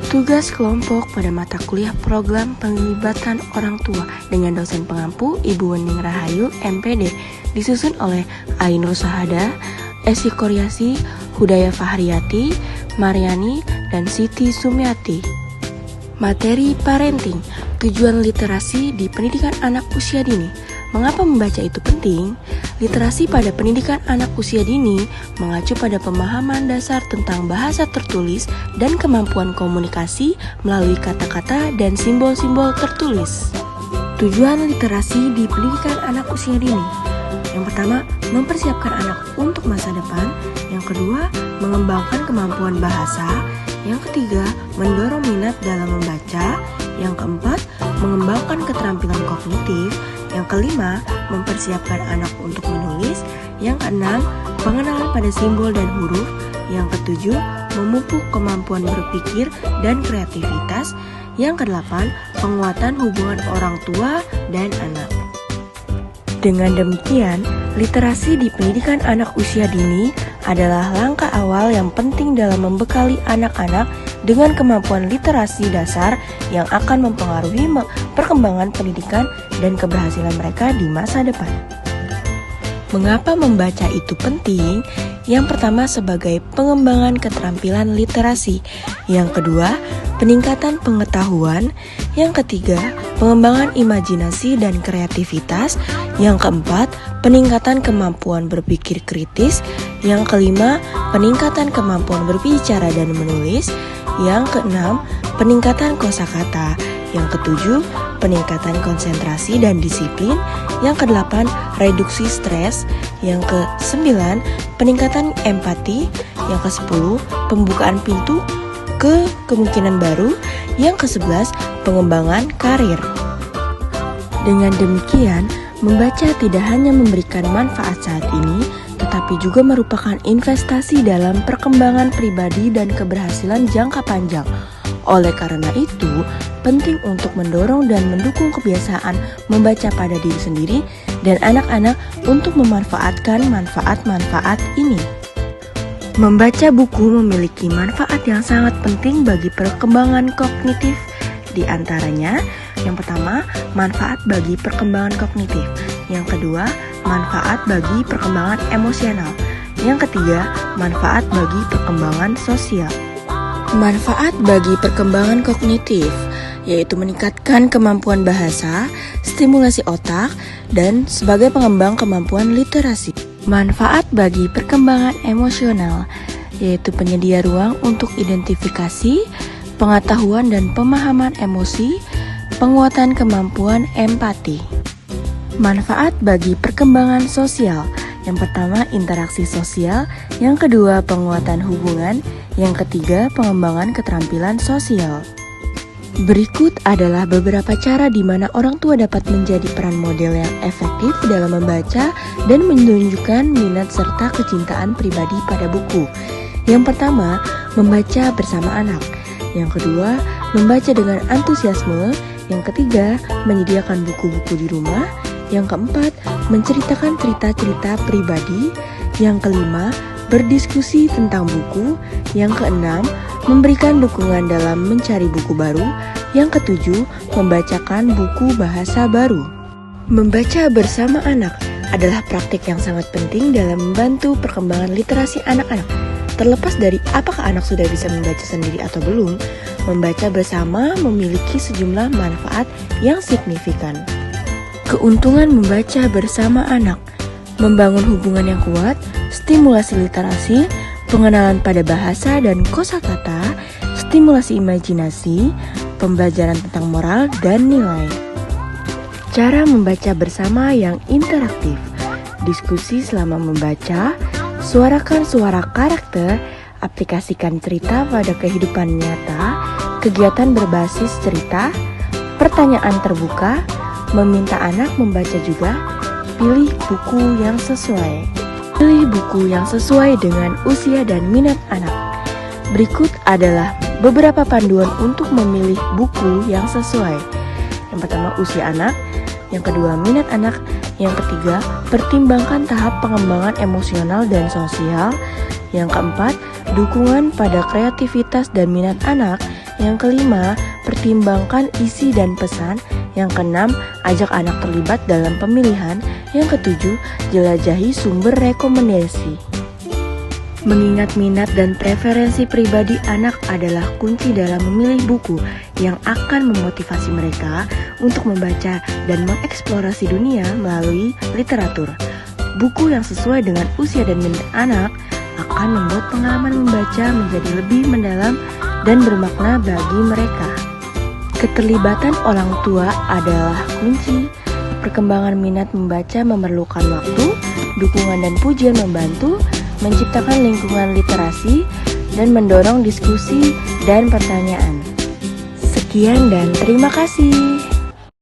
Tugas kelompok pada mata kuliah program penglibatan orang tua dengan dosen pengampu Ibu Wening Rahayu, MPD, disusun oleh Ainur Sahada, Esi Koryasi, Hudaya Fahriyati, Mariani, dan Siti Sumiati. Materi parenting, tujuan literasi di pendidikan anak usia dini. Mengapa membaca itu penting? Literasi pada pendidikan anak usia dini mengacu pada pemahaman dasar tentang bahasa tertulis dan kemampuan komunikasi melalui kata-kata dan simbol-simbol tertulis. Tujuan literasi di pendidikan anak usia dini. Yang pertama, mempersiapkan anak untuk masa depan. Yang kedua, mengembangkan kemampuan bahasa. Yang ketiga, mendorong minat dalam membaca. Yang keempat, mengembangkan keterampilan kognitif. Yang kelima, mempersiapkan anak untuk menulis. Yang keenam, pengenalan pada simbol dan huruf. Yang ketujuh, memupuk kemampuan berpikir dan kreativitas. Yang kedelapan, penguatan hubungan orang tua dan anak. Dengan demikian, literasi di pendidikan anak usia dini adalah langkah awal yang penting dalam membekali anak-anak dengan kemampuan literasi dasar yang akan mempengaruhi perkembangan pendidikan dan keberhasilan mereka di masa depan. Mengapa membaca itu penting? Yang pertama, sebagai pengembangan keterampilan literasi. Yang kedua, peningkatan pengetahuan. Yang ketiga, pengembangan imajinasi dan kreativitas. Yang keempat, peningkatan kemampuan berpikir kritis. Yang kelima, peningkatan kemampuan berbicara dan menulis. Yang keenam, peningkatan kosakata. Yang ketujuh, peningkatan konsentrasi dan disiplin. Yang kedelapan, reduksi stres. Yang kesembilan, peningkatan empati. Yang kesepuluh, pembukaan pintu ke kemungkinan baru. Yang kesebelas, pengembangan karir. Dengan demikian, membaca tidak hanya memberikan manfaat saat ini, tetapi juga merupakan investasi dalam perkembangan pribadi dan keberhasilan jangka panjang. Oleh karena itu, penting untuk mendorong dan mendukung kebiasaan membaca pada diri sendiri dan anak-anak untuk memanfaatkan manfaat-manfaat ini. Membaca buku memiliki manfaat yang sangat penting bagi perkembangan kognitif. Di antaranya, yang pertama, manfaat bagi perkembangan kognitif. Yang kedua, manfaat bagi perkembangan emosional. Yang ketiga, manfaat bagi perkembangan sosial. Manfaat bagi perkembangan kognitif, yaitu meningkatkan kemampuan bahasa, stimulasi otak, dan sebagai pengembang kemampuan literasi. Manfaat bagi perkembangan emosional, yaitu penyedia ruang untuk identifikasi, pengetahuan dan pemahaman emosi, penguatan kemampuan empati. Manfaat bagi perkembangan sosial, yang pertama interaksi sosial, yang kedua penguatan hubungan, yang ketiga pengembangan keterampilan sosial. Berikut adalah beberapa cara di mana orang tua dapat menjadi peran model yang efektif dalam membaca dan menunjukkan minat serta kecintaan pribadi pada buku. Yang pertama, membaca bersama anak. Yang kedua, membaca dengan antusiasme. Yang ketiga, menyediakan buku-buku di rumah. Yang keempat, menceritakan cerita-cerita pribadi. Yang kelima, berdiskusi tentang buku. Yang keenam, memberikan dukungan dalam mencari buku baru. Yang ketujuh, membacakan buku bahasa baru. Membaca bersama anak adalah praktik yang sangat penting dalam membantu perkembangan literasi anak-anak. Terlepas dari apakah anak sudah bisa membaca sendiri atau belum, membaca bersama memiliki sejumlah manfaat yang signifikan. Keuntungan membaca bersama anak: membangun hubungan yang kuat, stimulasi literasi, pengenalan pada bahasa dan kosakata, stimulasi imajinasi, pembelajaran tentang moral dan nilai. Cara membaca bersama yang interaktif: diskusi selama membaca, suarakan suara karakter, aplikasikan cerita pada kehidupan nyata, kegiatan berbasis cerita, pertanyaan terbuka, meminta anak membaca juga, pilih buku yang sesuai. Pilih buku yang sesuai dengan usia dan minat anak. Berikut adalah beberapa panduan untuk memilih buku yang sesuai. Yang pertama, usia anak. Yang kedua, minat anak. Yang ketiga, pertimbangkan tahap pengembangan emosional dan sosial. Yang keempat, dukungan pada kreativitas dan minat anak. Yang kelima, pertimbangkan isi dan pesan. Yang keenam, ajak anak terlibat dalam pemilihan. Yang ketujuh, jelajahi sumber rekomendasi. Mengingat minat dan preferensi pribadi anak adalah kunci dalam memilih buku yang akan memotivasi mereka untuk membaca dan mengeksplorasi dunia melalui literatur. Buku yang sesuai dengan usia dan minat anak akan membuat pengalaman membaca menjadi lebih mendalam dan bermakna bagi mereka. Keterlibatan orang tua adalah kunci. Perkembangan minat membaca memerlukan waktu, dukungan dan pujian membantu menciptakan lingkungan literasi dan mendorong diskusi dan pertanyaan. Sekian dan terima kasih.